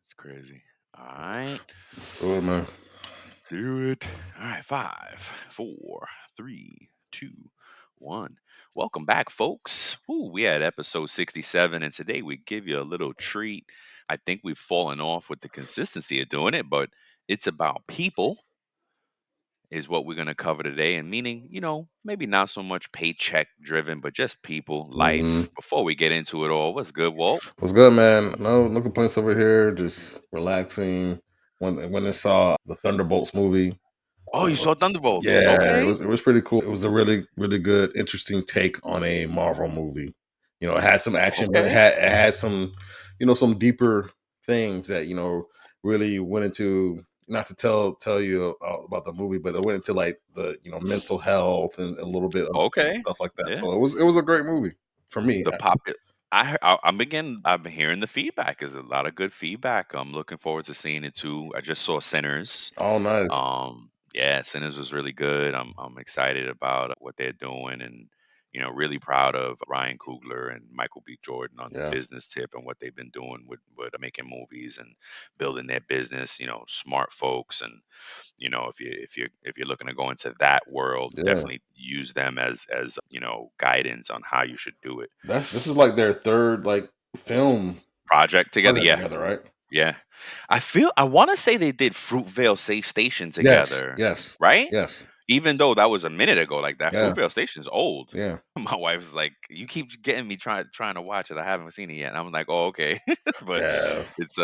It's crazy. All right. Let's do it, man. Let's do it. All right. Five, four, three, two, one. Welcome back, folks. Ooh, we had episode 67, and today we give you a little treat. I think we've fallen off with the consistency of doing it, but it's about people, is what we're going to cover today. And meaning, maybe not so much paycheck driven, but just people, hmm life. Before we get into it all, what's good, Walt? What's good, man? No complaints over here. Just relaxing. When I saw the Thunderbolts movie, Oh, you saw Thunderbolts. yeah, it Okay. was it was pretty cool. It was a really good, interesting take on a Marvel movie. It had some action, but it Okay. had some, some deeper things that really went into. Not to tell you about the movie, but it went into like the mental health and a little bit of Okay. stuff like that. Yeah. So it was a great movie for me. The pop. I've been hearing the feedback. There's a lot of good feedback. I'm looking forward to seeing it too. I just saw Sinners. Oh, nice. Yeah, Sinners was really good. I'm excited about what they're doing, and really proud of Ryan Coogler and Michael B. Jordan on the Yeah, business tip and what they've been doing with making movies and building their business. Smart folks, and if you're looking to go into that world, yeah. definitely use them as guidance on how you should do it. This is like their third like film Project together, project yeah, together, right? yeah. I want to say they did Fruitvale Safe Station Yes, together, yes, right? yes. Even though that was a minute ago, like that Yeah, Fruitvale Station's old. yeah, My wife's like, "You keep getting me trying to watch it. I haven't seen it yet." And I'm like, "Oh, okay." But yeah, it's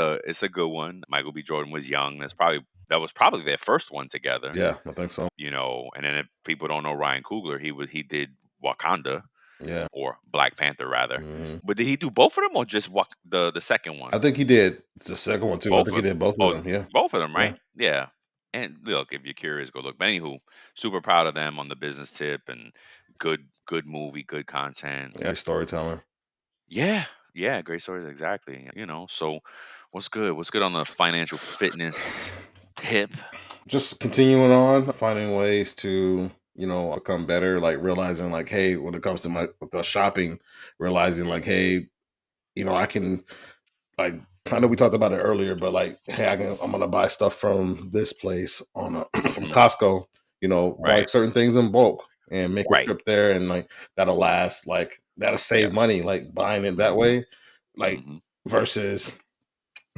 a good one. Michael B. Jordan was young. That was probably their first one together. yeah. I think so. And then if people don't know Ryan Coogler, he did Wakanda, Yeah. or Black Panther rather. hmm But did he do both of them or just the second one? I think he did the second one too. I Both think he of did both of oh, them. Yeah, both of them, yeah, right? Yeah. And look, if you're curious, go look. But anywho, super proud of them on the business tip, and good movie, good content. yeah. Storytelling. Yeah, yeah, great stories, exactly. So what's good? What's good on the financial fitness tip? Just continuing on, finding ways to become better. Like realizing, like, hey, when it comes to my with the shopping, realizing, like, hey, I can. Like, I know we talked about it earlier, but like, hey, I'm gonna buy stuff from this place on from Hmm. Costco. Buy Right, certain things in bulk and make a right. trip there, and like that'll last. Like that'll save Yes. money. Like buying it that Hmm. way, like Hmm. versus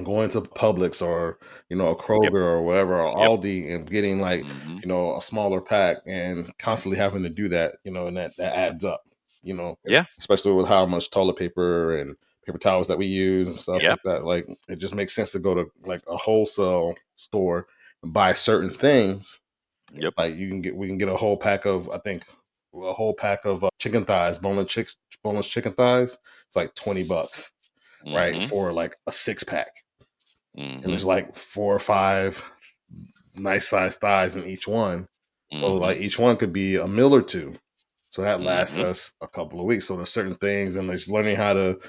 going to Publix or a Yep, Kroger or whatever or yep. Aldi and getting like Hmm. a smaller pack and constantly having to do that. And that adds up. Yeah, Especially with how much toilet paper and paper towels that we use and stuff yep, like that. Like it just makes sense to go to like a wholesale store and buy certain things. yep. Like we can get a whole pack of I think a whole pack of chicken thighs, boneless chicken thighs. It's like $20, right, Hmm. for like a 6 pack, and Hmm. there's like 4 or 5 nice sized thighs in each one. So Hmm. like each one could be a meal or two. So that lasts Hmm. us a couple of weeks. So there's certain things, and there's learning how to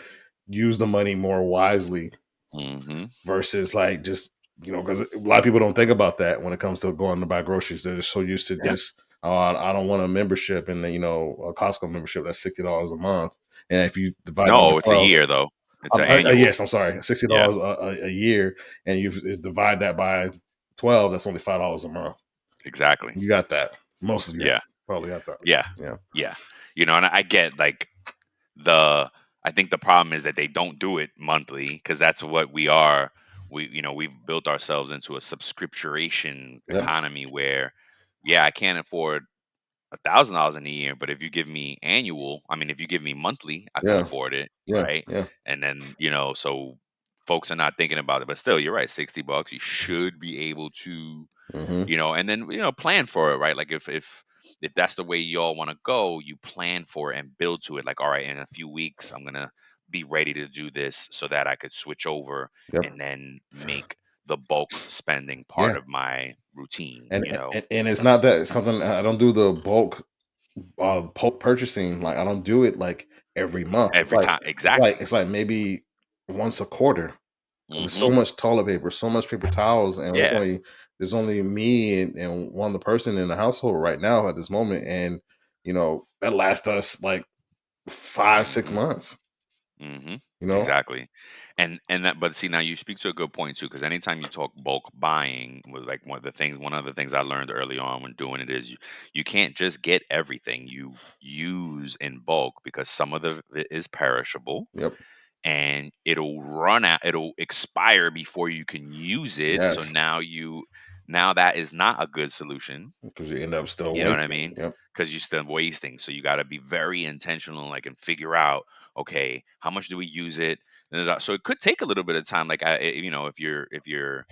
use the money more wisely Hmm. versus like just because a lot of people don't think about that when it comes to going to buy groceries. They're just so used to Yeah. just, oh, I don't want a membership, and then a Costco membership that's $60 a month, and if you divide that by No, it's a 12, year though. It's an yes, annual. I'm sorry, sixty Yeah, dollars a year, and you divide that by 12, that's only $5 a month. exactly. You got that. Most of you Yeah, probably got that. yeah, Yeah, yeah. And I get like the. I think the problem is that they don't do it monthly because that's what we are. We've built ourselves into a subscription yeah, economy where, yeah, I can't afford $1,000 in a year, but if you give me annual, I mean, if you give me monthly, I can yeah, afford it, yeah, right? yeah. And then so folks are not thinking about it, but still, you're right. $60, you should be able to hmm and then plan for it, right? Like if that's the way y'all want to go, you plan for it and build to it. Like, all right, in a few weeks I'm gonna be ready to do this so that I could switch over Yep. and then make the bulk spending part Yeah. of my routine, And it's not that it's something I don't do the bulk purchasing. Like I don't do it like every month. It's every like time. Exactly. maybe once a quarter because there's so Hmm. much toilet paper, so much paper towels, and Yeah. there's only me and one other person in the household right now at this moment, and that lasts us like 5 6 Hmm. months. Hmm. You know, Exactly. And that, but see, now you speak to a good point too, because anytime you talk bulk buying, was like one of the things I learned early on when doing it is you can't just get everything you use in bulk, because some of the it is perishable Yep. and it'll run out, it'll expire before you can use it. So Yes. now that is not a good solution. Because you end up still You know what I wasting. mean? Yep. Because you're still wasting. So you got to be very intentional, like, and figure out, okay, how much do we use it? So it could take a little bit of time. Like, if you're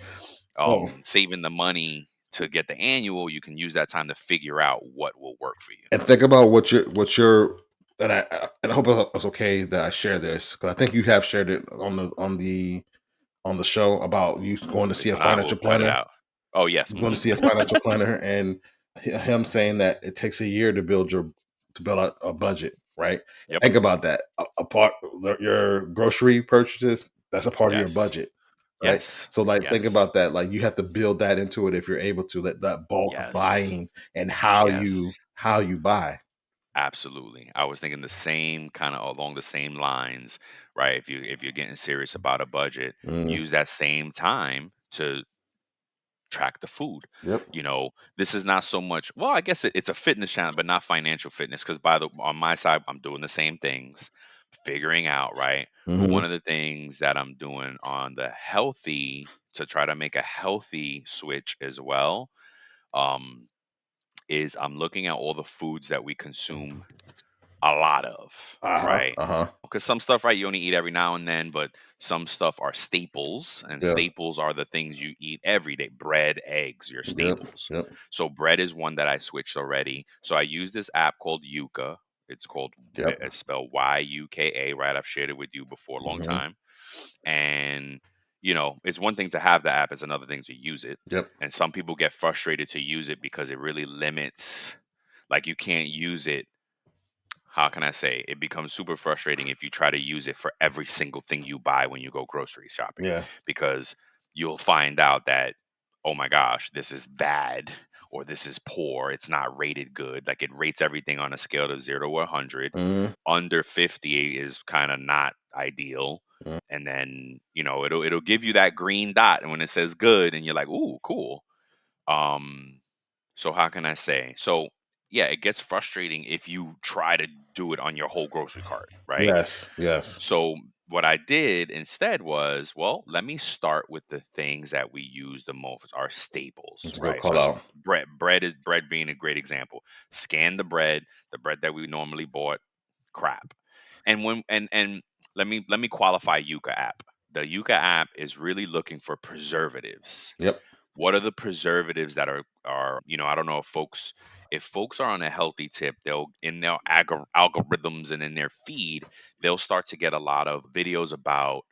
Oh, saving the money to get the annual, you can use that time to figure out what will work for you. and think about what you're. And I hope it's okay that I share this because I think you have shared it on the show about you going to If see a not, we'll financial cut it planner. out. Oh yes. Going to see a financial planner, and him saying that it takes a year to build out a budget, right? Yep. Think about that. A part your grocery purchases, that's a part of your Yes. budget, right? Yes. So like think Yes. about that. Like you have to build that into it if you're able to let that bulk Yes. buying and how you buy. Absolutely. I was thinking the same kind of along the same lines, right? If you're getting serious about a budget, Mm, use that same time to track the food. yep. This is not so much, well, I guess it's a fitness channel, but not financial fitness, because by the on my side, I'm doing the same things, figuring out, right? But Hmm. one of the things that I'm doing on the healthy to try to make a healthy switch as well, um, is I'm looking at all the foods that we consume a lot of, Uh huh. right? Uh huh. Because some stuff, right, you only eat every now and then, but some stuff are staples, and Yeah. staples are the things you eat every day. Bread, eggs, your Yep. staples. Yep. So bread is one that I switched already. So I use this app called Yuka. It's called Yep. it's spelled Yuka, right? I've shared it with you before a long Hmm. time. And it's one thing to have the app, it's another thing to use it. Yep. And some people get frustrated to use it because it really limits, like, you can't use it, how can I say, it becomes super frustrating if you try to use it for every single thing you buy when you go grocery shopping, Yeah. because you'll find out that, oh my gosh, this is bad, or this is poor, it's not rated good. Like, it rates everything on a scale of 0 to 100. Hmm. Under 50 is kind of not ideal. And then, it'll give you that green dot, and when it says good, and you're like, ooh, cool. Um so how can I say? So yeah, it gets frustrating if you try to do it on your whole grocery cart, right? Yes. Yes. So what I did instead was, well, let me start with the things that we use the most, our staples, It's a good right? So call that's out. bread. Bread being a great example. Scan the bread that we normally bought, crap. And let me qualify Yuka app. The Yuka app is really looking for preservatives. Yep. What are the preservatives that are, I don't know if folks are on a healthy tip, they'll in their algorithms and in their feed, they'll start to get a lot of videos about,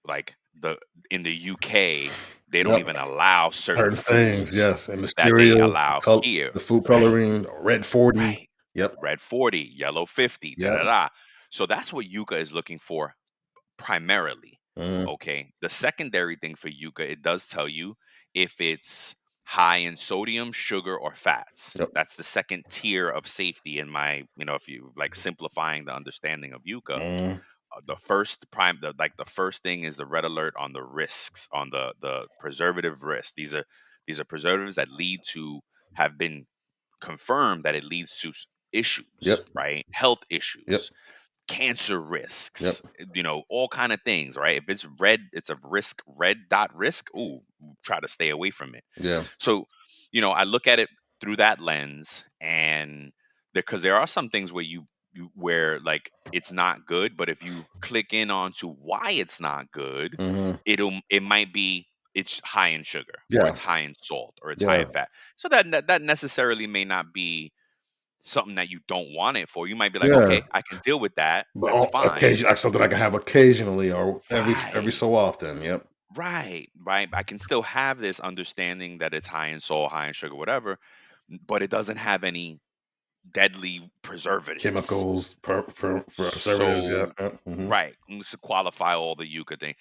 like, the in the UK, they don't Yep. even allow certain Certain things, foods yes, and the that they cereals, allow here. the food Right. coloring, red 40. Right. Yep. Red 40, yellow 50, da Yep. da da. So that's what Yuka is looking for primarily. Mhm. Okay. The secondary thing for Yuka, it does tell you if it's high in sodium, sugar, or fats. Yep. That's the second tier of safety in my, if you like simplifying the understanding of Yuka. Mhm. The first thing is the red alert on the risks, on the preservative risk. These are preservatives that lead to, have been confirmed that it leads to issues, Yep. right? Health Yep. issues, cancer risks, Yep. all kind of things, right? If it's red, it's a risk, red dot risk. Ooh, try to stay away from it. Yeah. So, I look at it through that lens, and because there are some things where where, like, it's not good, but if you click in onto why it's not good, Mhm. it might be it's high in sugar, or Yeah. it's high in salt, or it's high Yeah. in fat. So that necessarily may not be something that you don't want it for. You might be like, Yeah. okay, I can deal with that. But That's on fine. occasion like something I can have occasionally or every Right. so often. Yep. Right. Right. I can still have this understanding that it's high in salt, high in sugar, whatever, but it doesn't have any deadly preservatives. Chemicals, preservatives, yeah, So, yep, mhm. right. To qualify all the Yucca thing,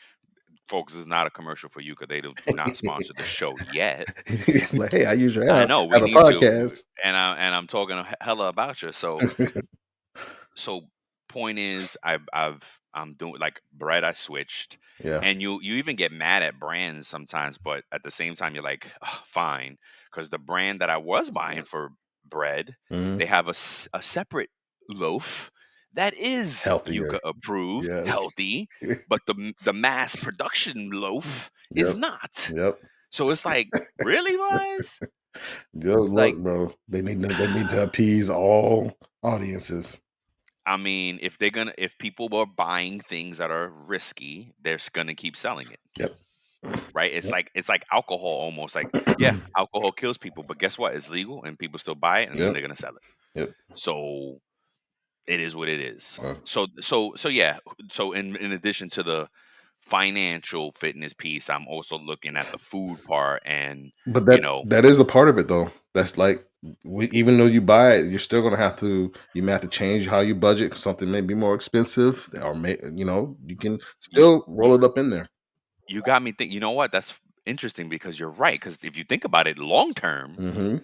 folks, is not a commercial for Yucca. They do not sponsor the show yet. Like, "Hey, I use your I app know we as a need to, podcast." and I'm talking hella about you. So point is, I've I'm doing like bread. I switched, Yeah. and you even get mad at brands sometimes, but at the same time you're like, "Ugh, fine, because the brand that I was buying for bread, Mhm. they have a separate loaf that is Healthier. Yuka approved, Yes. healthy, but the mass production loaf is Yep. not. Yep. So it's like, really, guys? Yo, look, Like, bro. They need to appease all audiences. I mean, if people were buying things that are risky, they're gonna keep selling it, Yep. right? It's like alcohol almost. Like, yeah, Yep. alcohol kills people, but guess what? It's legal and people still buy it and then Yep. they're gonna sell it. Yep. So it is what it is. Uh, So yeah. So in addition to the financial fitness piece, I'm also looking at the food part, and but you that know, that is a part of it though. That's like even though you buy it, you're still gonna have to you may have to change how you budget 'cause something may be more expensive or may you can you still you, roll it up in there. you got me think. You know what? That's interesting because you're right. Because if you think about it long term, Hmm.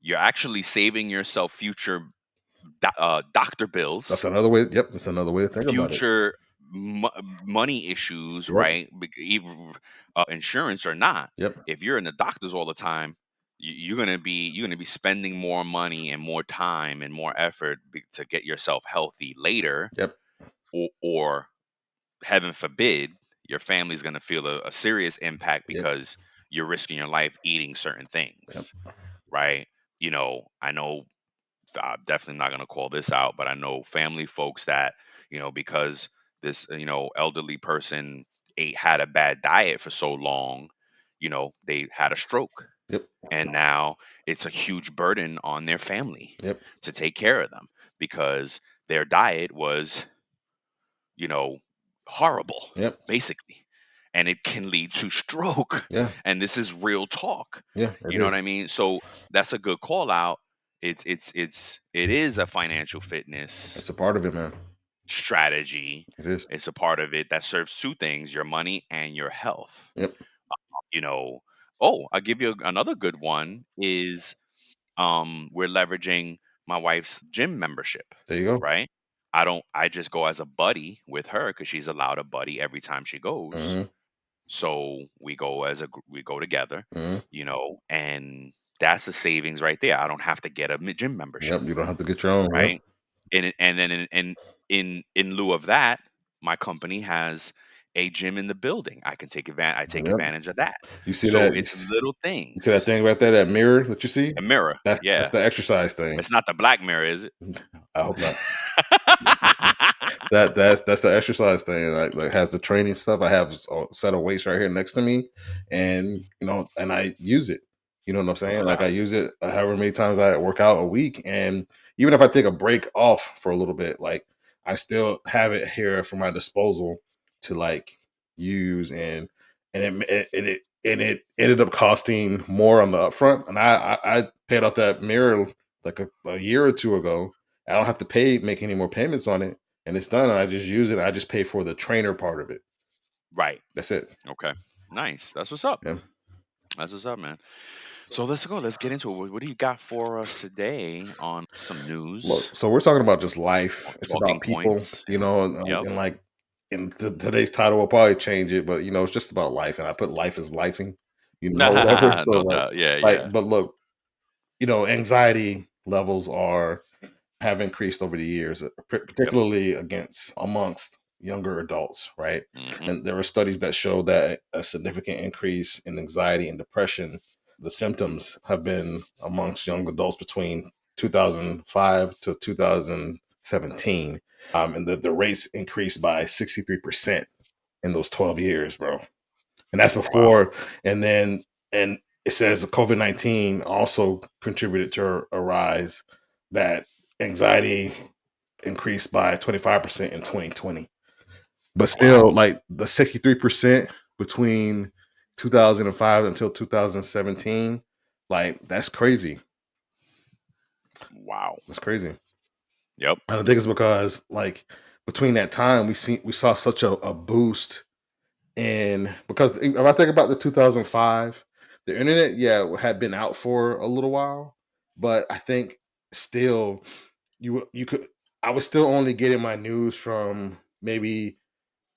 you're actually saving yourself future doctor That's bills, another way. Yep, that's another way to think about it. future money issues, Yep. right? Even insurance or not, Yep. if you're in the doctors all the time, you're gonna be spending more money and more time and more effort to get yourself healthy later, Yep. or heaven forbid, your family's gonna feel a serious impact Yep. because you're risking your life eating certain Yep. things, right? I know I'm definitely not going to call this out, but I know family folks that, because this, elderly person had a bad diet for so long, they had a stroke. Yep. And now it's a huge burden on their family Yep. to take care of them because their diet was, you know, horrible, Yep. basically. And it can lead to stroke. Yeah. And this is real talk. Yeah. You It know what I is. mean? So that's a good call out. It is a financial fitness It's a part of it, man. strategy. It is. It's a part of it that serves two things: your money and your health. Yep. You know, oh, I'll give you another good one is we're leveraging my wife's gym membership, There you go. right? I just go as a buddy with her because she's allowed a buddy every time she goes. Hmm. So we go we go together, Hmm. and that's the savings right there. I don't have to get a gym membership, Yep. You don't have to get your own. Yep. right? And then in lieu of that, my company has a gym in the building. I take Yep. advantage of that. You see So that? it's little You see that things. thing right there? That mirror that you see? A mirror, That's yeah. the exercise thing. It's not the black mirror, is it? I hope not. That's the exercise thing. Like has the training stuff. I have a set of weights right here next to me, and and I use it. You know what I'm saying? Like Yeah. I use it however many times I work out a week, and even if I take a break off for a little bit, like I still have it here for my disposal to like use, and it ended up costing more on the upfront, and I paid off that mirror like a year or two ago. I don't have to make any more payments on it, and it's done. I just use it. I just pay for the trainer part of it. Right. That's it. Okay. Nice. That's what's up. Yeah. That's what's up, man. So let's go. Let's get into it. What do you got for us today on some news Look, so we're talking about just or life. It's talking about people, points? And yep. and like in today's title will probably change it, but it's just about life, and I put life as lifing, whatever. So No doubt. Yeah, yeah. but look, anxiety levels have increased over the years, Yep. particularly against amongst younger adults, right? Hmm. And there are studies that show that a significant increase in anxiety and depression, the symptoms have been amongst young adults between 2005 to 2017. And the rates increased by 63% in those 12 years, bro. And that's Wow. before, and it says COVID-19 also contributed to a rise that anxiety increased by 25% in 2020. But still, Wow. like the 63% between 2005 until 2017, like that's crazy. Wow. That's crazy. Yep. And I think it's because like between that time we saw such a boost. And because if I think about the 2005, the internet, yeah, had been out for a little while, but I think still you could I was still only getting my news from maybe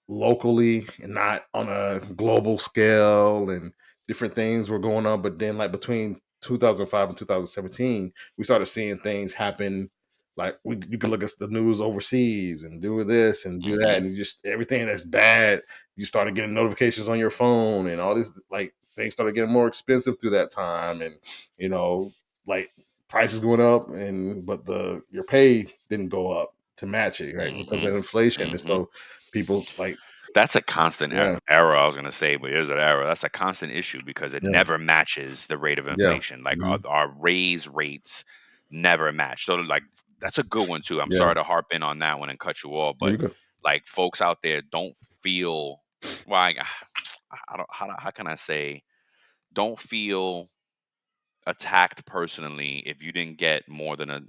locally and not on a global scale, and different things were going on. But then, like between 2005 and 2017, we started seeing things happen. Like you could look at the news overseas and do this and do that, Mhm. and just everything that's bad. You started getting notifications on your phone, and all this like things started getting more expensive through that time, and you know, like prices going up, and but the your pay didn't go up to match it, right? Because Mhm. of inflation, and Mhm. so people like That's a constant yeah, error, I was gonna say, but here's an error. That's a constant issue because it yeah, never matches the rate of yeah, inflation. Like mhm, our raise rates never match. So like that's a good one too. I'm yeah. sorry to harp in on that one and cut you off, You but go. like folks out there don't feel well. I don't how can I say don't feel attacked personally if you didn't get more than a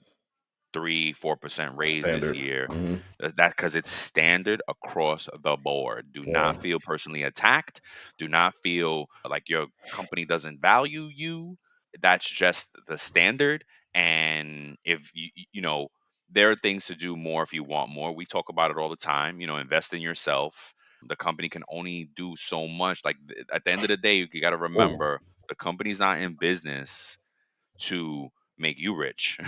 3-4% raise this Standard. year. Mhm. That because it's standard across the board. Do Yeah, not feel personally attacked. Do not feel like your company doesn't value you. That's just the standard. And if there are things to do more if you want more. We talk about it all the time. Invest in yourself. The company can only do so much. Like at the end of the day, you got to oh, remember the company's not in business to make you rich.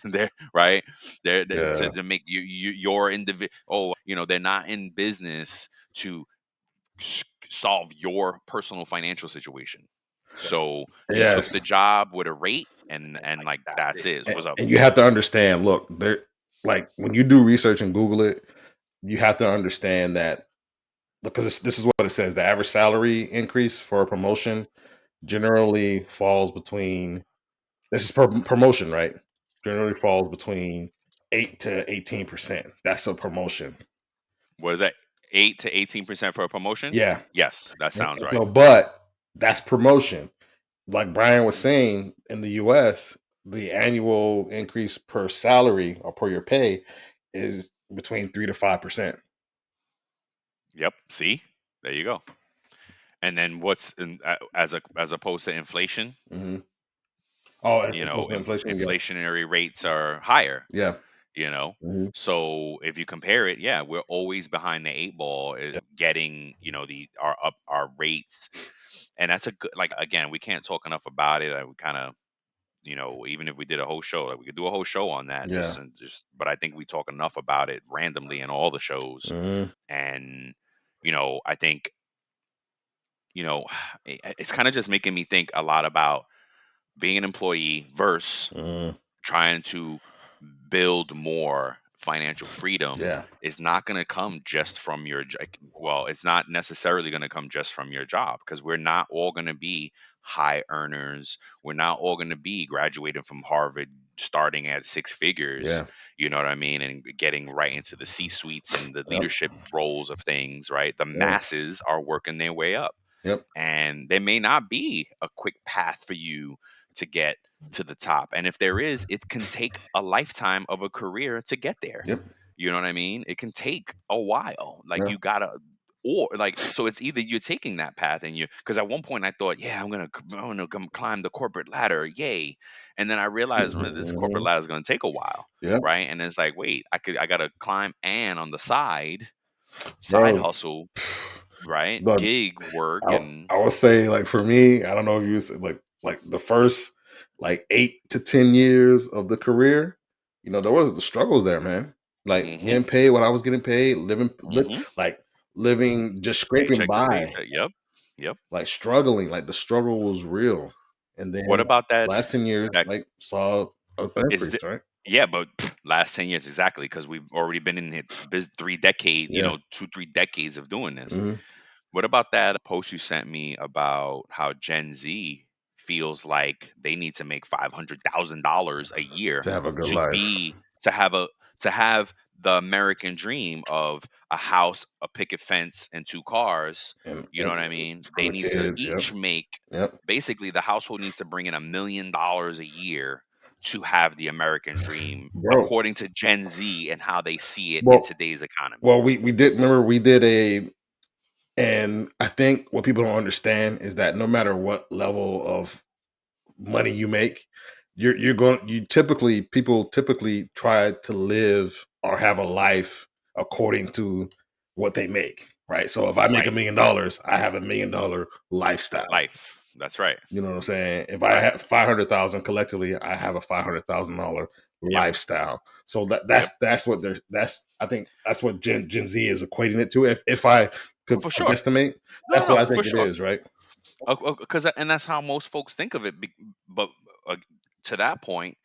They're right. They're yeah, to make your individual. Oh, they're not in business to solve your personal financial situation. So you took yes, the job with a rate, and like that's it. and What's up? and you have to understand, look, there like, when you do research and Google it, you have to understand that because this is what it says, the average salary increase for a promotion generally falls between this is per promotion, right? Generally falls between 8 to 18%. That's a promotion. What is that? 8 to 18% for a promotion? Yeah, Yes, that sounds and right. so but that's promotion. Like Brian was saying, in the US, the annual increase per salary or per your pay is between 3 to 5%. Yep. See, there you go. And then as opposed to inflation, Mhm. Oh, as opposed to inflation, yeah. inflationary rates are higher, Yeah. you know Mhm. so if you compare it, yeah, we're always behind the eight ball, Yeah. getting the our rates. And that's a good, like, again, we can't talk enough about it. We kind of, even if we did a whole show, like we could do a whole show on that, Yeah. but I think we talk enough about it randomly in all the shows. Mhm. And I think you know it's kind of just making me think a lot about being an employee versus Mhm. trying to build more financial freedom. Yeah. Is not going to come just from well, it's not necessarily going to come just from your job, because we're not all going to be high earners. We're not all going to be graduating from Harvard starting at six figures, Yeah. you know what I mean, and getting right into the C suites and the Yep. leadership roles of things, right? The Yeah. masses are working their way up, Yep. and there may not be a quick path for you to get to the top. And if there is, it can take a lifetime of a career to get there. Yep. You know what I mean? It can take a while. Like Yeah. you gotta, or like, so it's either you're taking that path and because at one point I thought, yeah, I'm gonna come climb the corporate ladder, yay. And then I realized, well, this corporate Mhm. ladder is gonna take a while, Yep. right? And it's like, wait, I gotta climb, and on the side Bro, hustle, right? look, Gig work, I and I would say, like, for me, I don't know if you said, like, the first, like, 8 to 10 years of the career, there was the struggles there, man. Like, mm-hmm, getting paid what I was getting paid, mm-hmm. like, living just scraping Paycheck to by, paycheck. Yep. Yep. like, struggling, like, the struggle was real. And What then about that? last 10 years, That like, saw an is increase, the right? Yeah, but last 10 years exactly, because we've already been in it 3 decades, Yeah. 2-3 decades of doing this. Mhm. What about that post you sent me about how Gen Z feels like they need to make $500,000 a year To have a good to life be to have the American dream of a house, a picket fence, and two cars. You know and what I mean? for They the need to kids, yep, each make, yep. basically the household needs to bring in $1 million a year to have the American dream, Bro, according to Gen Z and how they see it in well today's economy. well, we did remember we did and I think what people don't understand is that no matter what level of money you make, you're going you typically people typically try to live or have a life according to what they make, right? So if I make Right. $1 million, I have $1 million lifestyle. Life. That's right. You know what I'm saying? If I Right. have 500,000 collectively, I have a $500,000 Yep. lifestyle. So Yep. that's what they're that's I think that's what Gen Z is equating it to. If I could For sure. guesstimate, No, no, that's no, what I for think it sure. is, right? Because and that's how most folks think of it. But uh, to that point,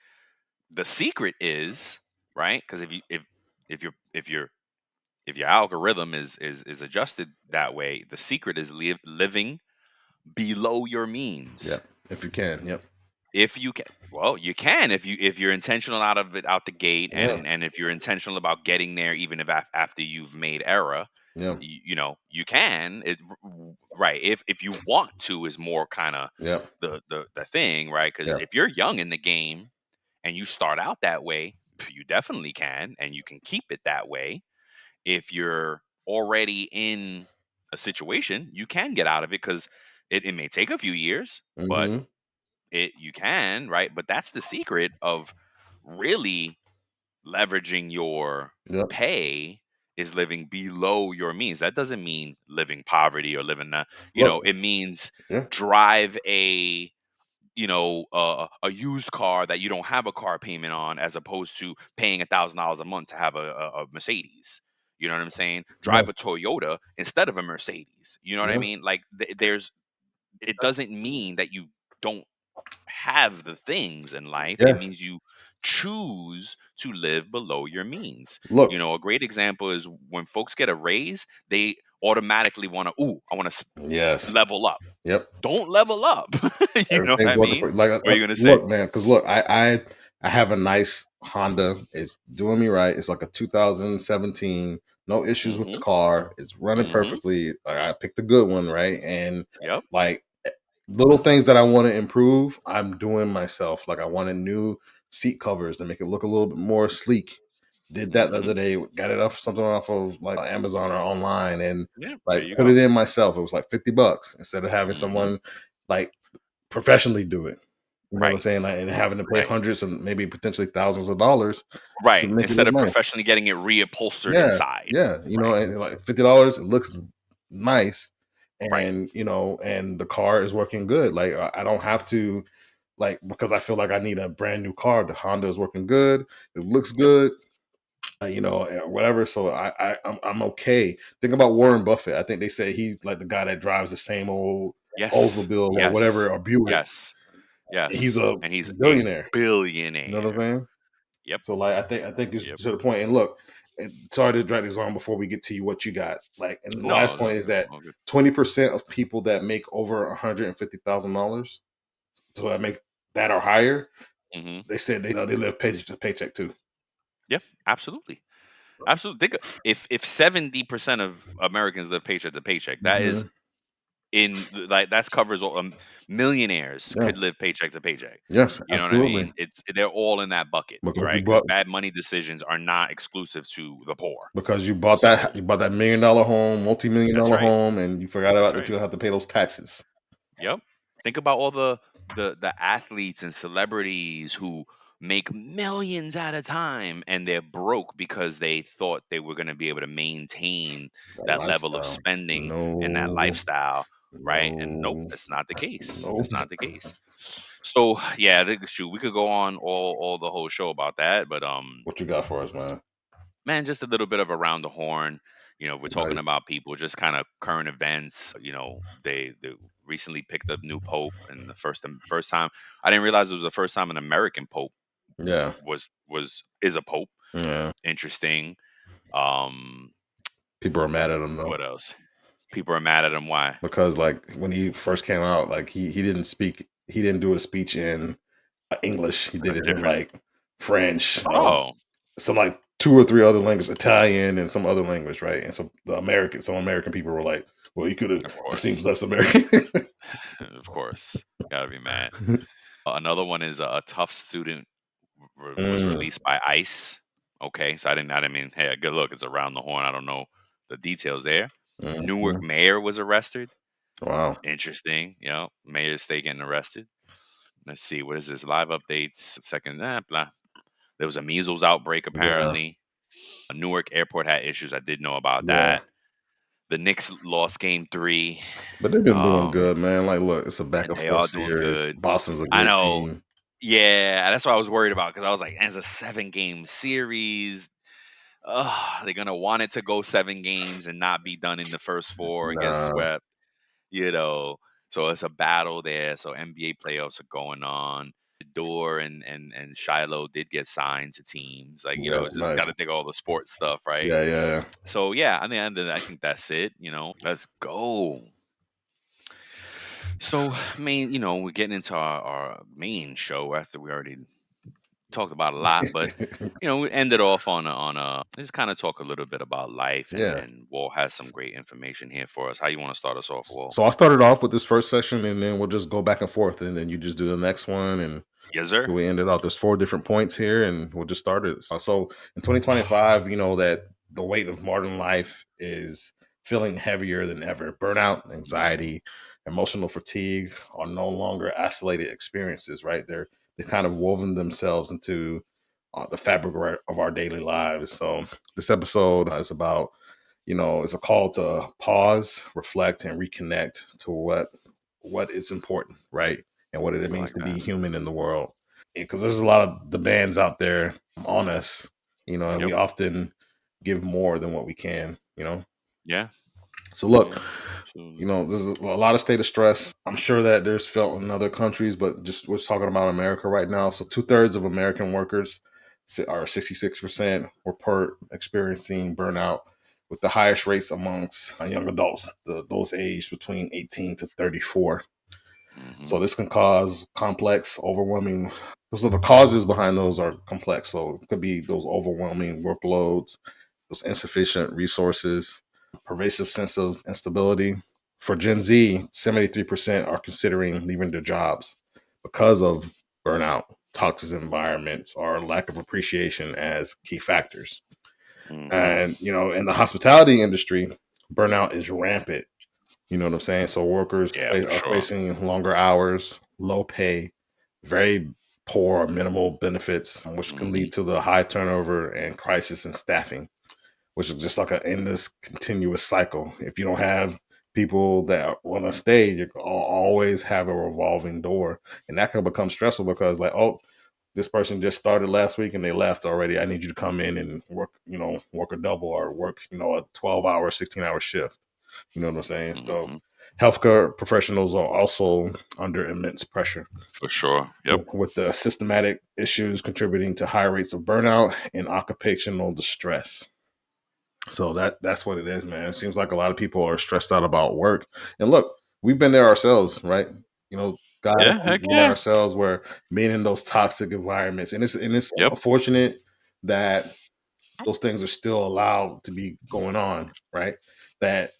the secret is right because if your algorithm is adjusted that way, the secret is living below your means. Yep. If you can, yep. If you can, well, you can if you're intentional out of it out the gate, Yeah. and if you're intentional about getting there, even if after you've made error, Yeah. you know you can. Right. If you want to is more kind of Yep. the thing, right? Because Yep. if you're young in the game and you start out that way, you definitely can, and you can keep it that way. If you're already in a situation, you can get out of it because it may take a few years, but Hmm. it you can, right? But that's the secret of really leveraging your Yep. pay is living below your means. That doesn't mean living poverty or living Look, it means yeah. drive a a used car that you don't have a car payment on, as opposed to paying $1,000 a month to have a Mercedes. You know what I'm saying? Yeah. Drive a Toyota instead of a Mercedes. You know what I Yeah. mean? Like there's it doesn't mean that you don't have the things in life. It Yeah. means you choose to live below your means. Look, A great example is when folks get a raise, they automatically want to, ooh, I want to yes. level up. Yep. Don't level up. You know what Everything's I working mean? for like What are you gonna say? look, man. Because look, I have a nice Honda. It's doing me right. It's like a 2017. No issues with the Mhm. car. It's running Mhm. perfectly. Like, I picked a good one, right? And Yep. like little things that I want to improve, I'm doing myself. Like I wanted new seat covers to make it look a little bit more sleek. Did that the Mhm. other day. Got it off something off of like Amazon or online, and Yeah, there like you put go. it in myself. It was like $50 instead of having Mhm. someone like professionally do it. You know what I'm Right. saying? Like, and having to pay Right. hundreds and maybe potentially thousands of dollars to Right. make it Instead look of nice. professionally getting it reupholstered Yeah, inside. yeah. Right. And like $50, it looks nice, Right. and and the car is working good. Like I don't have to like because I feel like I need a brand new car. The Honda is working good. It looks Yep. good. Whatever. So I'm okay. Think about Warren Buffett. I think they say he's like the guy that drives the same old Yes. Oldsmobile or Yes. whehatever or Buick. Yes. He's Yes. a And he's a billionaire. You know what I'm billionaire. saying? Yep. So like I think it's Yep. to the point. And look, and sorry to drag this on before we get to you what you got. Like, and the No, last no, point is that all good. 20% of people that make over $150,000, so that make that or higher, Mhm. they said they live paycheck to paycheck too. Yeah, absolutely. Absolutely. Think if 70% of Americans live paycheck to paycheck, that is Mhm. like that's covers all millionaires Yeah. could live paycheck to paycheck. Yes, You know what I absolutely. mean? They're all in that bucket, Because you right? Because bought bad money decisions are not exclusive to the poor. you So bought that $1 million home, multi-million that's dollar right. home, and you forgot That's about that right. you don't have to pay those taxes. Yep. Think about all the athletes and celebrities who make millions at a time, and they're broke because they thought they were going to be able to maintain That that level of lifestyle. spending and that No, lifestyle, right? And nope, no, that's not the case. no. That's not the case. So yeah, shoot, we could go on all the whole show about that, but What you got for us, man? man, just a little bit of around the horn. We're talking Nice. about people, just kind of current events. They recently picked up new pope, and the first time I didn't realize it was the first time an American pope Yeah, is a pope. yeah. Interesting. Um, People are mad at him though what else? People are mad at him. Why? because like when he first came out, like he didn't speak. He didn't do a speech in English. He A did it in different. like French, Oh, some like two or three other languages, Italian and some other language, right? And so some American people were like, "Well, you could have. of It course, seems less American." of course, gotta be mad. Another one is a tough student was Mm, released by ICE. Okay, so I didn't mean, hey, good look, it's around the horn. I don't know the details there. Newark mhm. mayor was arrested. Wow. Interesting. Mayor state getting arrested. Let's see, what is this? Live updates. Second, blah. There was a measles outbreak Yeah. apparently. Newark airport had issues. I did know about Yeah. that. The Knicks lost game 3. But they've been doing Um, good, man. Like, look, it's a back and they forth are doing series. good. Boston's a I good know. team. Yeah, that's what I was worried about because I was like, as a 7-game series, they're gonna want it to go 7 games and not be done in the first 4 and get Nah, swept, you know. So it's a battle there. So NBA playoffs are going on. Shador and Shiloh did get signed to teams. Like, yeah, just nice. gotta think all the sports stuff, right? Yeah, yeah, yeah. So yeah, I mean, I think that's it. Let's go. So, we're getting into our main show after we already talked about a lot, but we ended off on just kind of talk a little bit about life, and Yeah. and Walt has some great information here for us. How you want to start us off, Walt? So I started off with this first section, and then we'll just go back and forth, and then you just do the next one, and Yes, sir. we ended off. There's 4 different points here, and we'll just start it. So in 2025, that the weight of modern life is feeling heavier than ever. Burnout, anxiety, emotional fatigue are no longer isolated experiences, right? They kind of woven themselves into the fabric of our daily lives. So this episode is about, it's a call to pause, reflect, and reconnect to what is important, right? And what it I means like to be that. human in the world, because there's a lot of demands out there on us, and we Yep. often give more than what we can, Yeah. so look, Yeah. Absolutely. there's a lot of state of stress. I'm sure that there's felt in other countries, but just we're talking about America right now. So 2/3 of American workers are 66% report experiencing burnout, with the highest rates amongst young adults, those aged between 18 to 34. Hmm. So this can cause complex, overwhelming. So the causes behind those are complex. So it could be those overwhelming workloads, those insufficient resources, pervasive sense of instability. For Gen Z, 73% are considering leaving their jobs because of burnout, toxic environments, or lack of appreciation as key factors. Hmm. And, in the hospitality industry, burnout is rampant. You know what I'm saying? So workers Yeah, for are sure. facing longer hours, low pay, very poor or minimal benefits, which can Hmm. lead to the high turnover and crisis in staffing, which is just like an endless, continuous cycle. If you don't have people that want to stay, you always have a revolving door, and that can become stressful because, like, oh, this person just started last week and they left already. I need you to come in and work, work a double or work, a 12-hour, 16-hour shift. You know what I'm saying? So Hmm. healthcare professionals are also under immense pressure, For sure. Yep. with the systematic issues contributing to high rates of burnout and occupational distress. So that's what it is, man. It seems like a lot of people are stressed out about work. And look, we've been there ourselves, right? God, Yeah. we've Heck been there yeah. ourselves where being in those toxic environments, and it's Yep. unfortunate that those things are still allowed to be going on, right? That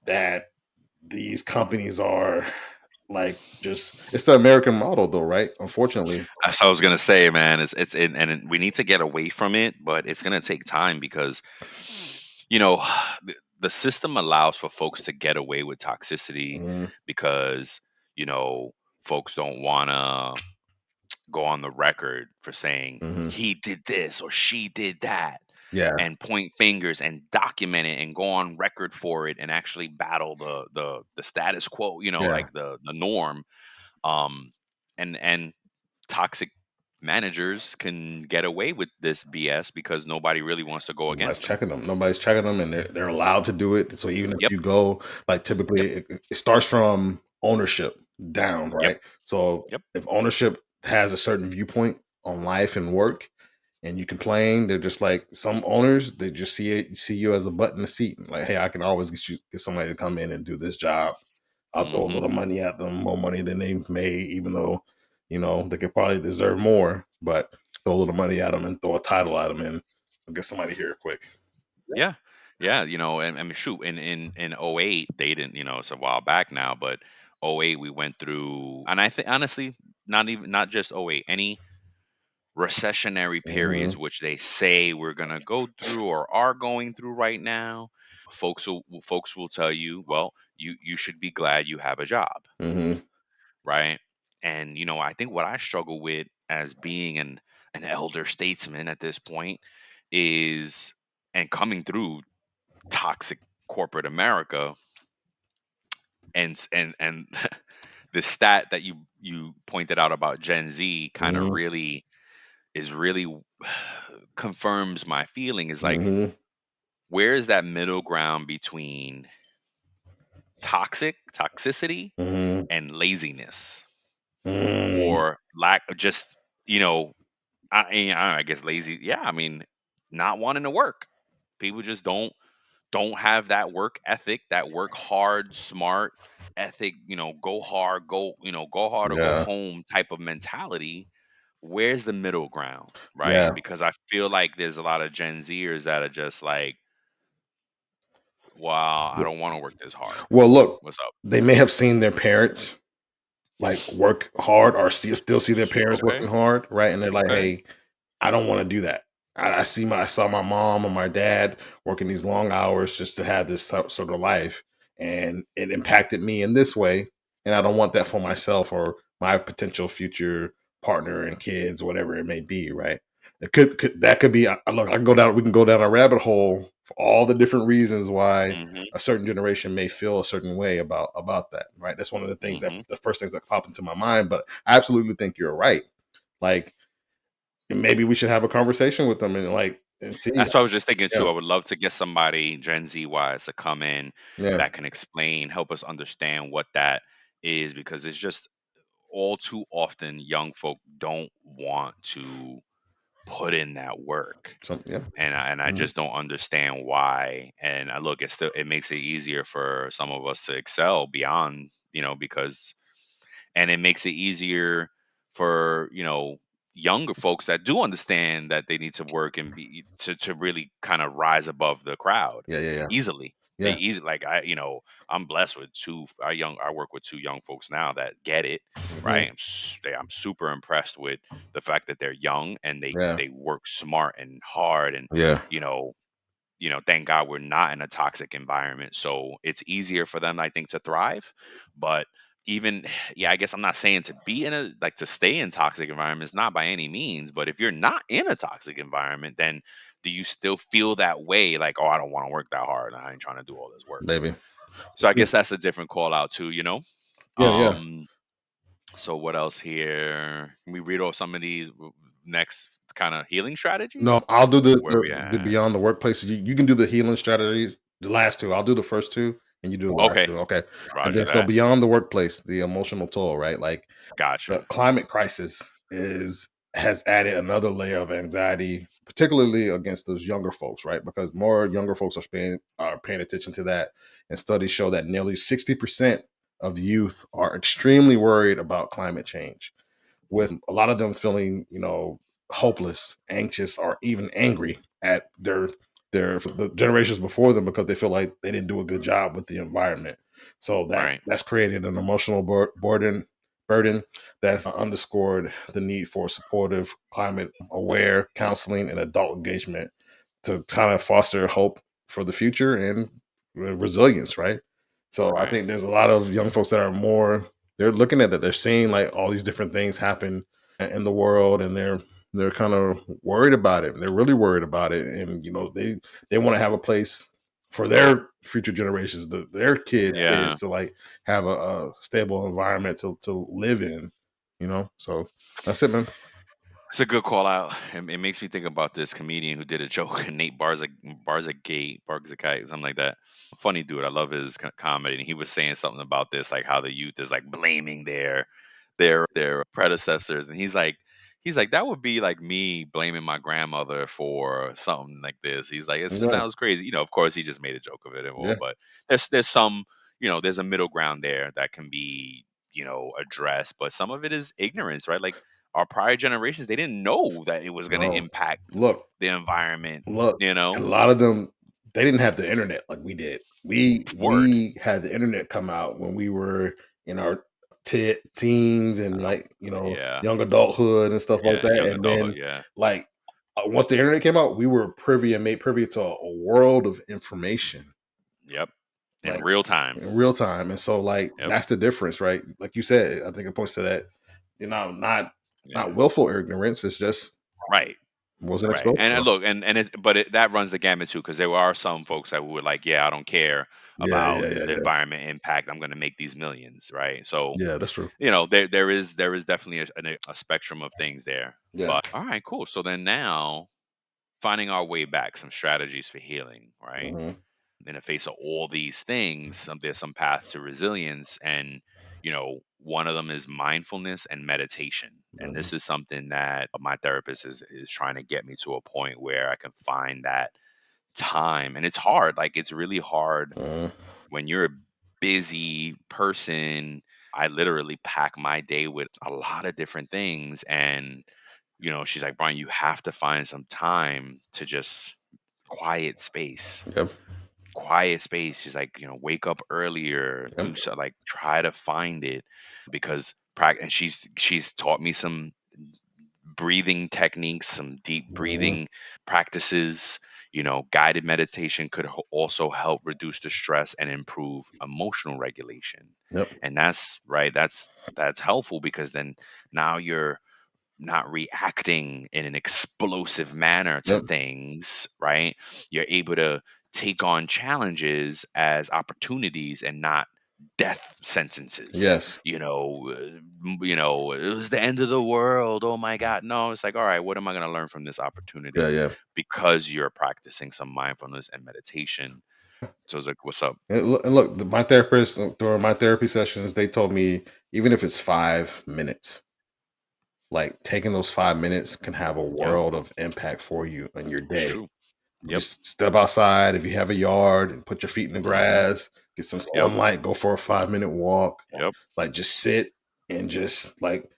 that these companies are like, just it's the American model though, right? Unfortunately. That's what I was gonna say, man. We need to get away from it, but it's gonna take time because you know the system allows for folks to get away with toxicity Mhm, because you know folks don't want to go on the record for saying mhm. he did this or she did that Yeah, and point fingers and document it and go on record for it and actually battle the status quo, yeah. like the norm. um and toxic managers can get away with this BS because nobody really wants to go Nobody's against them. checking them. Nobody's checking them, and they're allowed to do it. So even if Yep. you go, like, typically Yep. it starts from ownership down, Yep. right? So Yep. if ownership has a certain viewpoint on life and work, and you complain, they're just like, some owners, they just see you as a butt in the seat. Like, hey, I can always get somebody to come in and do this job. I'll throw a Hmm. little money at them, more money than they made, even though they could probably deserve more. But throw a little money at them and throw a title at them, and I'll get somebody here quick. Yeah. Yeah. And I mean, shoot, in '08, they didn't, it's a while back now, but '08 we went through, and I think honestly, not just '08, any recessionary periods Hmm. which they say we're going to go through or are going through right now, folks will tell you, well, you should be glad you have a job, Hmm. right? And I think what I struggle with as being an elder statesman at this point is, and coming through toxic corporate America, and the stat that you pointed out about Gen Z kind of Mhm. really is really confirms my feeling is like, Mhm. where is that middle ground between toxicity Mhm. and laziness, Mm. or lack of just, you know, I guess lazy, yeah, I mean, not wanting to work. People just don't have that work ethic, that work hard, smart ethic, go hard, go hard or go Yeah. home type of mentality. Where's the middle ground, right? Yeah. Because I feel like there's a lot of Gen Zers that are just like, wow, I don't want to work this hard. Well, look, What's up? they may have seen their parents like work hard or still see their parents Okay. working hard, right? And they're like, Okay. "Hey, I don't want to do that. I saw my mom and my dad working these long hours just to have this sort of life, and it impacted me in this way, and I don't want that for myself or my potential future partner and kids, whatever it may be, right? It could that could be. Look, I can go down. We can go down a rabbit hole for all the different reasons why Mhm. a certain generation may feel a certain way about that, right? That's one of the things that Mhm. the first things that pop into my mind. But I absolutely think you're right. Like maybe we should have a conversation with them and see. That's what I was just thinking Yeah, too. I would love to get somebody Gen Z wise to come in yeah, that can explain, help us understand what that is, because it's just all too often young folk don't want to put in that work, yeah, and I mhm, just don't understand why. And I look, it makes it easier for some of us to excel beyond, because, and it makes it easier for, younger folks that do understand that they need to work and be to really kind of rise above the crowd yeah, yeah, yeah, easily. They yeah, easy, like, I'm blessed with I work with two young folks now that get it, mhm, right? I'm super impressed with the fact that they're young and they yeah, they work smart and hard, and yeah, you know thank God we're not in a toxic environment, so it's easier for them, I think, to thrive. But even yeah, I guess I'm not saying to be in a like to stay in toxic environments, not by any means, but if you're not in a toxic environment, then do you still feel that way, like, oh, I don't want to work that hard, I ain't trying to do all this work? maybe. So I guess that's a different call out too. Yeah, yeah. um so what else here? Can we read off some of these next kind of healing No, strategies? I'll do Where we the at? beyond the workplace. You can do the healing strategies, the last two. I'll do the first two, and you do the last Okay, two. Okay, and roger then so that. beyond the workplace, the emotional toll, right? Like the Gotcha. climate crisis is has added another layer of anxiety, particularly against those younger folks, right? Because more younger folks are paying attention to that, and studies show that nearly 60% of youth are extremely worried about climate change, with a lot of them feeling, hopeless, anxious, or even angry at the generations before them because they feel like they didn't do a good job with the environment. So Right. that's created an emotional burden that's underscored the need for supportive, climate aware counseling and adult engagement to kind of foster hope for the future and resilience, right? So I Right. think there's a lot of young folks that are more, they're looking at that, they're seeing like all these different things happen in the world, and they're kind of worried about it. They're really worried about it, and they want to have a place for their future generations, their kids Yeah. to like have a stable environment to live in. So that's it, man. It's a good call out. It makes me think about this comedian who did a joke, Nate Barzagate, something like that. Funny dude. I love his comedy. And he was saying something about this, like how the youth is like blaming their predecessors, and he's like that would be like me blaming my grandmother for something like this. He's like, it Yeah, sounds crazy. Of course, he just made a joke of it and all, yeah. but there's some, there's a middle ground there that can be, addressed, but some of it is ignorance, right? Like our prior generations, they didn't know that it was going to No, impact look, the environment, look, you and know? a lot of them, they didn't have the internet like we did. We Word. we had the internet come out when we were in our teens and like Yeah. young adulthood and stuff like Yeah. that. Young And adulthood. then Yeah. like once the internet came out, we were privy and made privy to a world of information, Yep. In like real time. in real time. And so like Yep. that's the difference, right? Like you said, I think it points to that. Not Yeah. willful ignorance. It's just Right. Wasn't Right. exposed And to. look, that runs the gamut too, because there are some folks that were like, yeah, I don't care Yeah, about yeah, yeah, the yeah. environment impact. I'm going to make these millions, right? So, Yeah, that's true. there is definitely a spectrum of things there. Yeah. All right, cool. So then now finding our way back, some strategies for healing, right? Mhm, In the face of all these things, there's some paths to resilience. And, one of them is mindfulness and meditation. And mhm, this is something that my therapist is trying to get me to a point where I can find that time. And it's hard. Like, it's really hard mhm. when you're a busy person. I literally pack my day with a lot of different things. And, she's like, Brian, you have to find some time to just quiet space. Yep, Quiet space. She's like, wake up earlier, yep, do so, like, try to find it. Because and she's taught me some breathing techniques, some deep mhm, breathing practices. Guided meditation could also help reduce the stress and improve emotional regulation. yep, And that's right. That's helpful, because then now you're not reacting in an explosive manner to yep. things, right? You're able to take on challenges as opportunities and not death sentences. Yes. It was the end of the world. Oh my God. No, it's like, all right, what am I going to learn from this Yeah, opportunity? yeah. Because you're practicing some mindfulness and meditation. So it's like, what's up? And look, my therapist during my therapy sessions, they told me even if it's 5 minutes, like taking those 5 minutes can have a Yeah, world of impact for you in your it's day. true. Yep. Just step outside if you have a yard and put your feet in the Hmm. grass, get some Yep. sunlight, go for a 5 minute walk, Yep. like just sit and just like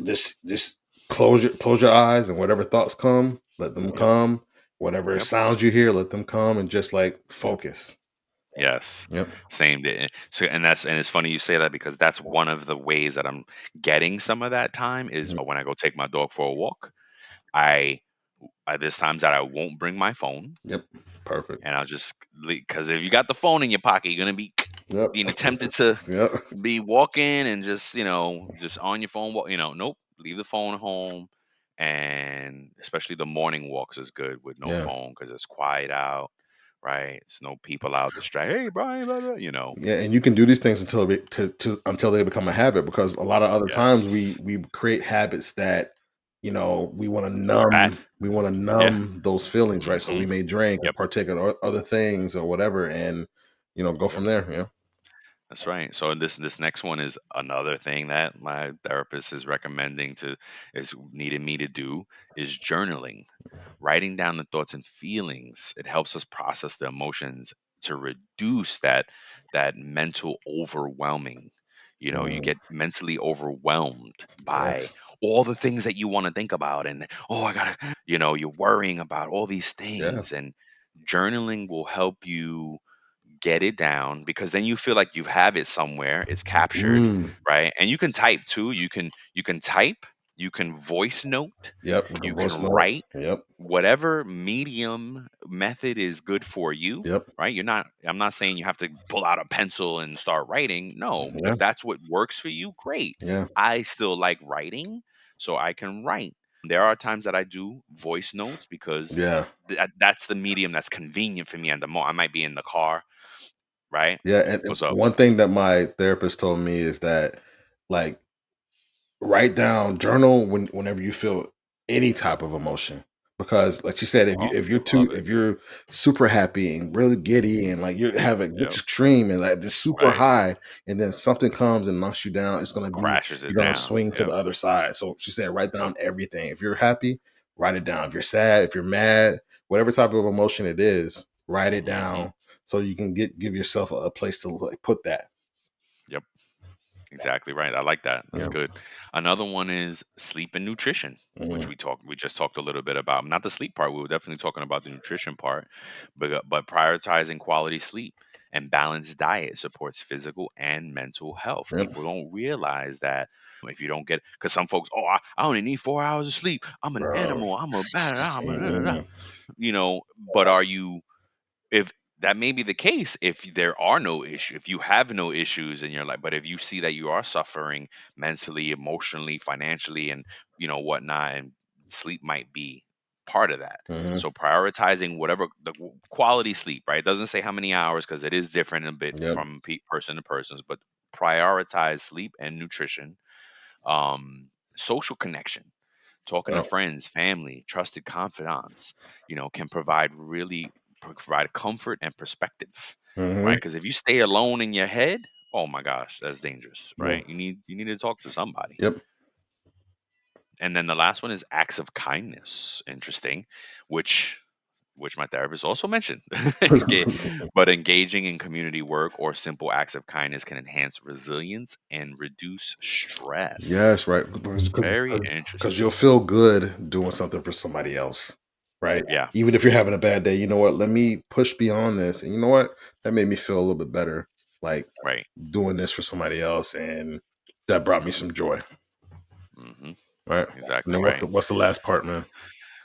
just close your eyes and whatever thoughts come, let them Yep. come. Whatever Yep. sounds you hear, let them come and just like focus. Yes. Yep. Same day. So, and it's funny you say that, because that's one of the ways that I'm getting some of that time is Mhm. when I go take my dog for a walk. I There's times that I won't bring my phone, Yep. Perfect. and I'll just, because if you got the phone in your pocket, you're gonna be Yep. being tempted to Yep. be walking and just on your phone. Nope, leave the phone home. And especially the morning walks is good with no Yeah. phone, because it's quiet out, right? There's no people out distract. Hey, Brian, blah, blah, Yeah, and you can do these things until they become a habit because a lot of other times Yes. we create habits that we want to Are bad. Yeah. numb those feelings, right? So Mhm. we may drink or Yep. partake of other things or whatever, and go Yep. from there. Yeah. That's right. So this next one is another thing that my therapist is recommending is needing me to do, is journaling. Writing down the thoughts and feelings. It helps us process the emotions to reduce that mental overwhelming. You Mm, get mentally overwhelmed by yes. all the things that you want to think about, and oh, I gotta, you're worrying about all these Yeah. things. And journaling will help you get it down, because then you feel like you have it somewhere, it's captured, Mm, right? And you can type too. You can type, you can voice note, yep. With the you can voice note. write. Yep. Whatever medium method is good for you, Yep. right? I'm not saying you have to pull out a pencil and start writing. No, Yeah. if that's what works for you, great. Yeah. I still like writing, so I can write. There are times that I do voice notes, because Yeah. that's the medium that's convenient for me. And I might be in the car, right? Yeah. And What's up? one thing that my therapist told me is that like write down, journal whenever you feel any type of emotion. Because like you said, Oh, love it. if you're super happy and really giddy and like you have a good Yep. extreme and like this super Right. high, and then something comes and knocks you down, Crashes it you're gonna down. swing to the Yep. other side. So she said, write Yep. down everything. If you're happy, write it down. If you're sad, if you're mad, whatever type of emotion it is, write it Hmm. down so you can give yourself a place to like put that. Yep. Exactly right. I like that. That's Yeah. good. Another one is sleep and nutrition, which Mhm. we just talked a little bit about. Not the sleep part. We were definitely talking about the nutrition part, but prioritizing quality sleep and balanced diet supports physical and mental health. Yep. People don't realize that if you don't get, because some folks, oh, I only need 4 hours of sleep. I'm an Bro. animal. I'm a bad. I'm a da, da, da." Mhm. But are you, if that may be the case, if there are no issue, if you have no issues in your life, but if you see that you are suffering mentally, emotionally, financially, and whatnot, and sleep might be part of that. Hmm. So prioritizing whatever the quality sleep, right? It doesn't say how many hours because it is different a bit Yep. from person to person, but prioritize sleep and nutrition. Social connection, talking to Yep. friends, family, trusted confidants, can provide provide comfort and perspective, right? Hmm. Because if you stay alone in your head, oh my gosh, that's dangerous, Yeah. right? You need to talk to somebody. Yep. And then the last one is acts of kindness. Interesting, which my therapist also mentioned. But engaging in community work or simple acts of kindness can enhance resilience and reduce stress. Yes, right. Very Because interesting. you'll feel good doing something for somebody else, right? Yeah, Even if you're having a bad day, you know what? Let me push beyond this. And you know what? That made me feel a little bit better, like right. doing this for somebody else, and that brought me some joy, Hmm. right? And Exactly then right. what's the last part, man?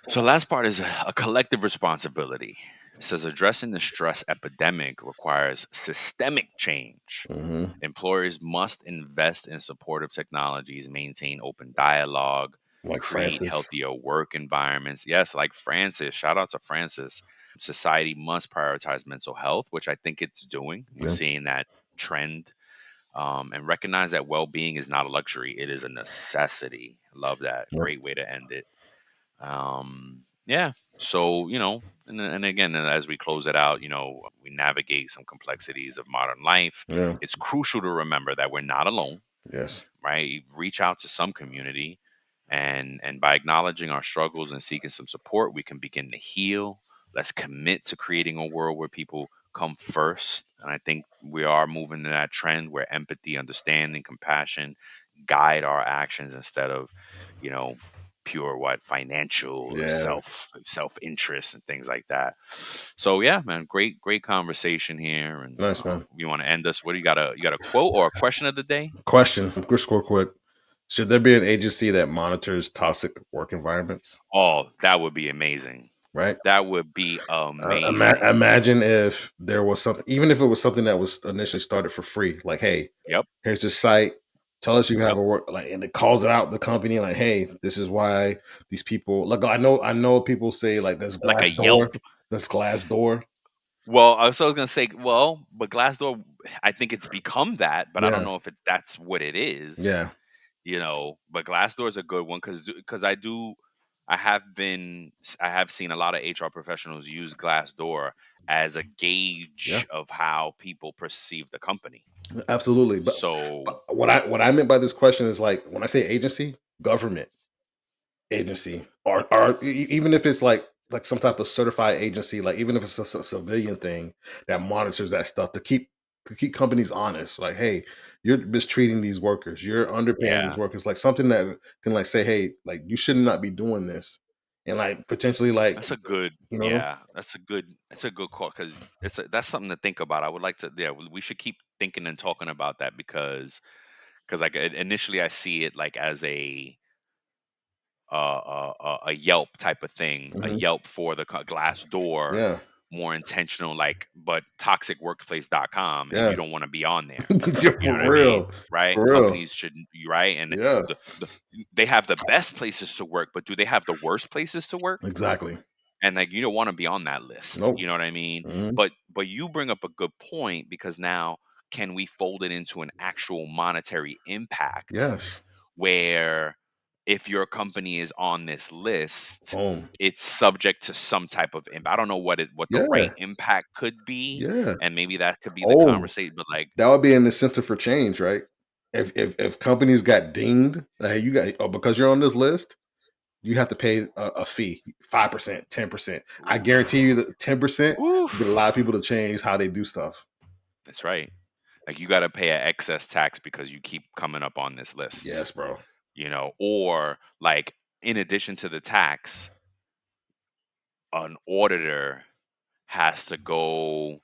So, last part is a collective responsibility. It says addressing the stress epidemic requires systemic change. Hmm. Employers must invest in supportive technologies, maintain open dialogue, Like create Francis. healthier work environments. Yes, like Francis. Shout out to Francis. Society must prioritize mental health, which I think it's doing. We're Yeah. seeing that trend, and recognize that well being is not a luxury, it is a necessity. Love that. Yeah. Great way to end it. Yeah. So, and again, as we close it out, we navigate some complexities of modern life. Yeah. It's crucial to remember that we're not alone, Yes. right? Reach out to some community, and by acknowledging our struggles and seeking some support, we can begin to heal. Let's commit to creating a world where people come first. And I think we are moving to that trend where empathy, understanding, compassion guide our actions instead of, you know, pure what financial Yeah. self interest and things like that. So yeah, man, great conversation here. And Nice, man. you want to end us? What do you got a quote or a question of the day? Question. Just real quick. Should there be an agency that monitors toxic work environments? Oh, that would be amazing. Right? That would be amazing. Imagine if there was something, even if it was something that was initially started for free, like, hey, Yep. here's this site. Tell us you have Yep. a work, like, and it calls it out the company, like, hey, this is why these people. Like, I know people say like there's Like glass a door, Yelp. there's glass door. Well, I was also gonna say, well, but Glassdoor, I think it's become that, but I don't Yeah, know if that's what it is. yeah, But Glassdoor is a good one because I have seen a lot of HR professionals use Glassdoor as a yeah, gauge of how people perceive the company. absolutely. But So what I meant by this question is like when I say agency, government agency, or even if it's like some type of certified agency, like even if it's a civilian thing that monitors that stuff to keep companies honest. Like, hey, you're mistreating these workers, you're underpaying these yeah, workers. Like something that can like say, hey, like you should not be doing this, and like potentially like that's a good you know, yeah, that's a good call because that's something to think about. I would like to yeah, we should keep thinking and talking about that because like initially I see it like as a Yelp type of thing, a hmm, Yelp for the glass door, yeah, more intentional, like, but toxicworkplace.com, and you yeah, don't want to be on there. yeah, You know what I for mean? real, Right? for real, Companies should, right? And yeah, the they have the best places to work, but do they have the worst places to work? exactly. And like you don't want to be on that list. Nope. You know what I mean? Hmm. But you bring up a good point because now can we fold it into an actual monetary impact Yes. where if your company is on this list, Home. it's subject to some type of I don't know what the right Yeah. impact could be, Yeah. and maybe that could be the Oh, conversation. But like, that would be an incentive for change, right? If companies got dinged, hey, you got because you're on this list, you have to pay a fee, 5%, 10%. I guarantee oof, you that 10% get a lot of oof, people to change how they do stuff. that's right. Like you got to pay an excess tax because you keep coming up on this list, Yes, bro. or like in addition to the tax, an auditor has to go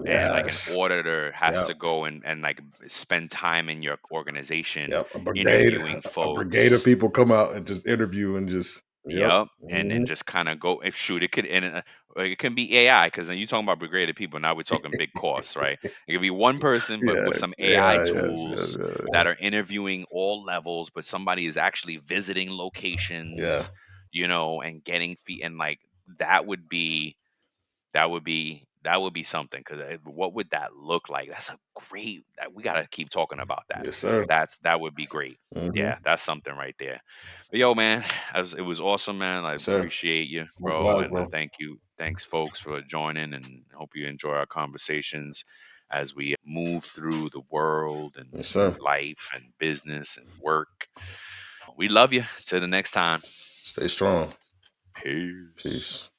and like an Yes. auditor has Yep. to go and like spend time in your organization Yep. interviewing A brigade of folks. people come out and just interview and just yep. Yep, and then Mhm. just kind of go if shoot it could and like, it can be AI because then you talking about brigade of people now we're talking big costs, right? It could be one person but Yeah. with some AI Yeah. Yes. Yes. tools Yes. that are interviewing all levels, but somebody is actually visiting Yeah. locations, and getting feet, and like that would be that would be something, because what would that look like? That's a great we got to keep talking about that. Yes, sir. That would be great. Hmm. Yeah, that's something right there. But yo, man, it was awesome, man. I Yes, sir. appreciate you, bro, Likewise, and bro. thanks folks for joining, and hope you enjoy our conversations as we move through the world and Yes, through sir. life and business and work. We love you. Till the next time. Stay strong. Peace. Peace.